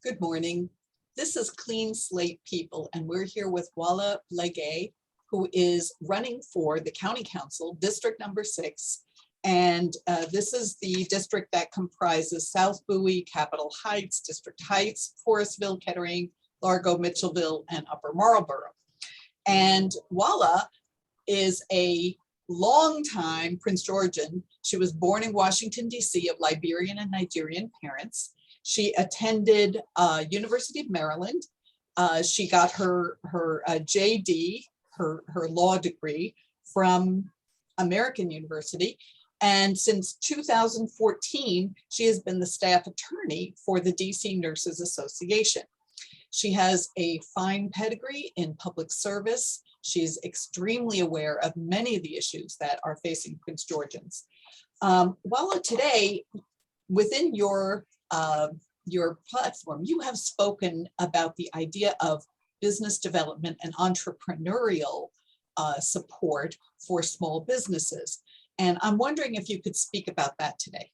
Good morning. This is Clean Slate People, and we're here with Wala Blegay, who is running for the County Council, District Number 6. And this is the district that comprises South Bowie, Capitol Heights, District Heights, Forestville, Kettering, Largo, Mitchellville, and Upper Marlboro. And Wala is a longtime Prince Georgian. She was born in Washington, D.C. of Liberian and Nigerian parents. She attended University of Maryland. She got her JD, her law degree from American University. And since 2014, she has been the staff attorney for the DC Nurses Association. She has a fine pedigree in public service. She's extremely aware of many of the issues that are facing Prince Georgians. Wala, today, within your platform, you have spoken about the idea of business development and entrepreneurial support for small businesses. And I'm wondering if you could speak about that today.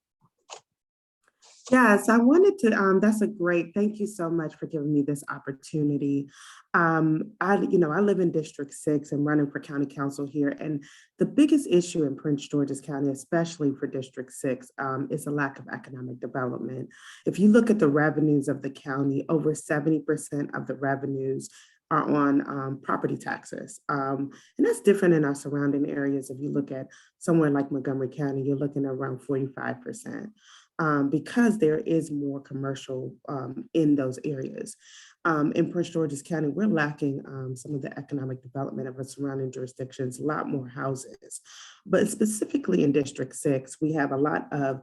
Yes, I wanted to, that's a great, thank you so much for giving me this opportunity. I live in District 6 and running for county council here. And the biggest issue in Prince George's County, especially for District 6, is a lack of economic development. If you look at the revenues of the county, over 70% of the revenues are on property taxes. And that's different in our surrounding areas. If you look at somewhere like Montgomery County, you're looking at around 45%. Because there is more commercial in those areas. In Prince George's County, we're lacking some of the economic development of our surrounding jurisdictions, a lot more houses. But specifically in District 6, we have a lot of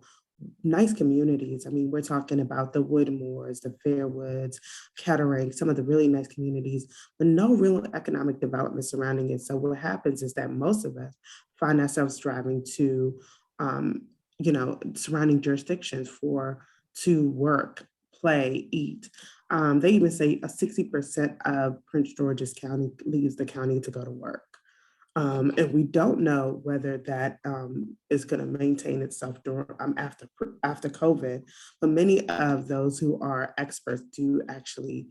nice communities. I mean, we're talking about the Woodmores, the Fairwoods, Kettering, some of the really nice communities, but no real economic development surrounding it. So what happens is that most of us find ourselves driving to surrounding jurisdictions to work, play, eat. They even say 60% of Prince George's County leaves the county to go to work. And we don't know whether that is going to maintain itself after COVID, but many of those who are experts do actually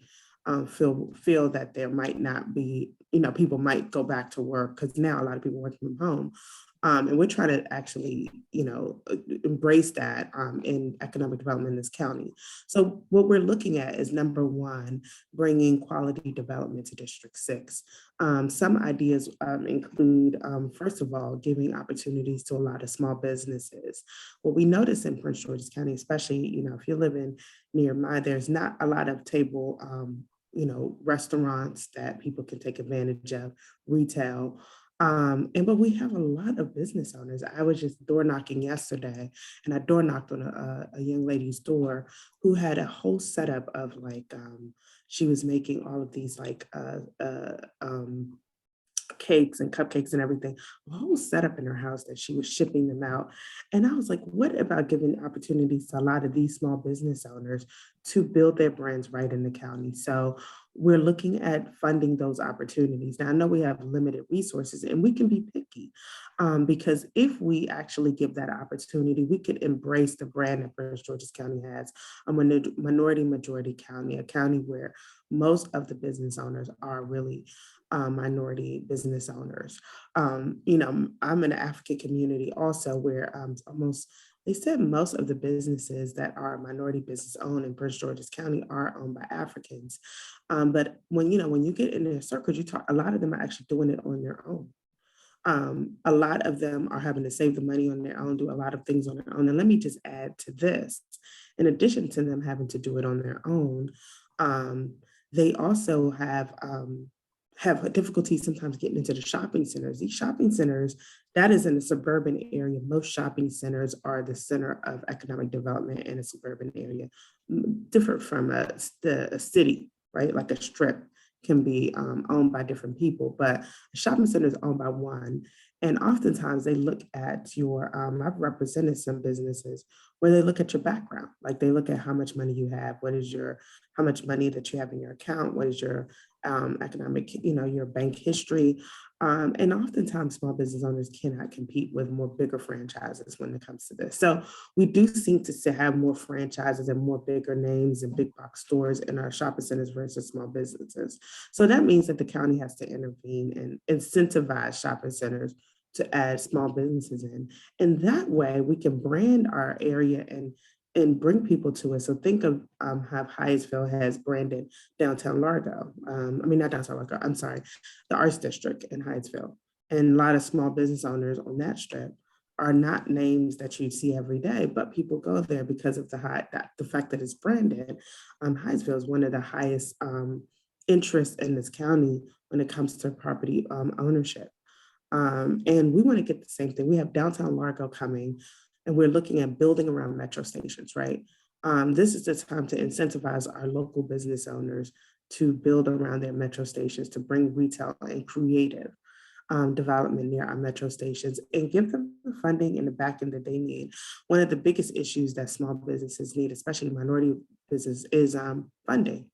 feel that there might not be, people might go back to work because now a lot of people working from home. And we're trying to actually, embrace that in economic development in this county. So what we're looking at is, number one, bringing quality development to District 6. Some ideas include, first of all, giving opportunities to a lot of small businesses. What we notice in Prince George's County, especially, if you're living near mine, there's not a lot of table, restaurants that people can take advantage of, retail. But we have a lot of business owners. I was just door knocking yesterday, and I door knocked on a young lady's door who had a whole setup of she was making all of these cakes and cupcakes and everything, a whole setup in her house that she was shipping them out. And I was like, what about giving opportunities to a lot of these small business owners to build their brands right in the county? So we're looking at funding those opportunities. Now, I know we have limited resources and we can be picky because if we actually give that opportunity, we could embrace the brand that Prince George's County has, a minority majority county, a county where most of the business owners are really minority business owners. I'm in an African community also where they said most of the businesses that are minority business owned in Prince George's County are owned by Africans. But when you get in their circles, a lot of them are actually doing it on their own. A lot of them are having to save the money on their own, do a lot of things on their own. And let me just add to this, in addition to them having to do it on their own, they also have difficulty sometimes getting into the shopping centers. These shopping centers, that is in a suburban area. Most shopping centers are the center of economic development in a suburban area, different from a city, right? Like a strip can be owned by different people, but a shopping center is owned by one. And oftentimes they look at I've represented some businesses where they look at your background, like they look at how much money you have, how much money that you have in your account, what is your economic, your bank history. And oftentimes small business owners cannot compete with more bigger franchises when it comes to this. So we do seem to have more franchises and more bigger names and big box stores in our shopping centers versus small businesses. So that means that the county has to intervene and incentivize shopping centers to add small businesses in. And that way we can brand our area and bring people to it. So think of how Hyattsville has branded downtown Largo. I mean, not downtown Largo, I'm sorry, the Arts District in Hyattsville. And a lot of small business owners on that strip are not names that you see every day, but people go there because of the fact that it's branded. Hyattsville is one of the highest interests in this county when it comes to property ownership. And we want to get the same thing. We have downtown Largo coming, and we're looking at building around metro stations, right? This is the time to incentivize our local business owners to build around their metro stations, to bring retail and creative development near our metro stations and give them the funding and the backing that they need. One of the biggest issues that small businesses need, especially minority business, is funding.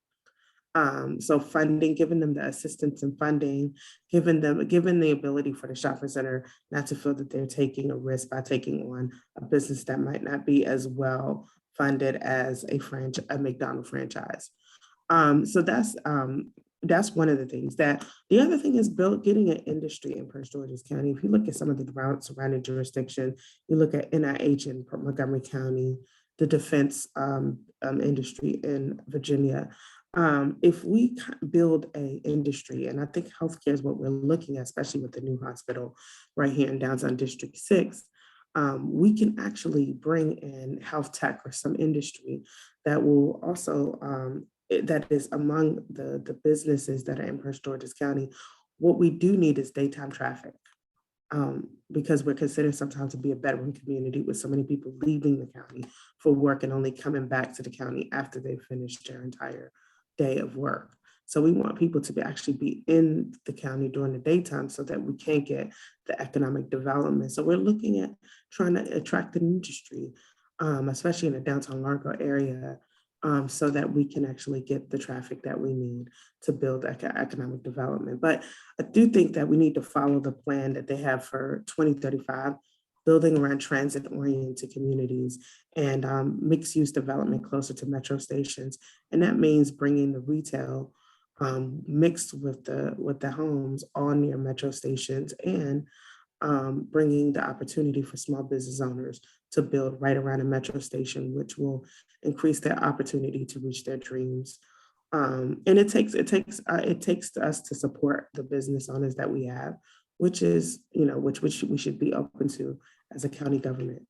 So funding, giving them the assistance and funding, given the ability for the shopping center not to feel that they're taking a risk by taking on a business that might not be as well funded as a McDonald's franchise. So that's one of the things. That the other thing is getting an industry in Prince George's County. If you look at some of the surrounding jurisdictions, you look at NIH in Montgomery County, the defense industry in Virginia. If we build a industry, and I think healthcare is what we're looking at, especially with the new hospital right here in downtown District 6, we can actually bring in health tech or some industry that will also, that is among the businesses that are in Prince George's County. What we do need is daytime traffic. Because we're considered sometimes to be a bedroom community with so many people leaving the county for work and only coming back to the county after they've finished their entire day of work. So we want people to actually be in the county during the daytime so that we can get the economic development. So we're looking at trying to attract an industry, especially in the downtown Largo area, so that we can actually get the traffic that we need to build economic development. But I do think that we need to follow the plan that they have for 2035, building around transit-oriented communities and mixed use development closer to metro stations. And that means bringing the retail mixed with the homes all near metro stations and bringing the opportunity for small business owners to build right around a metro station, which will increase their opportunity to reach their dreams. And it takes us to support the business owners that we have, which is, which we should be open to as a county government.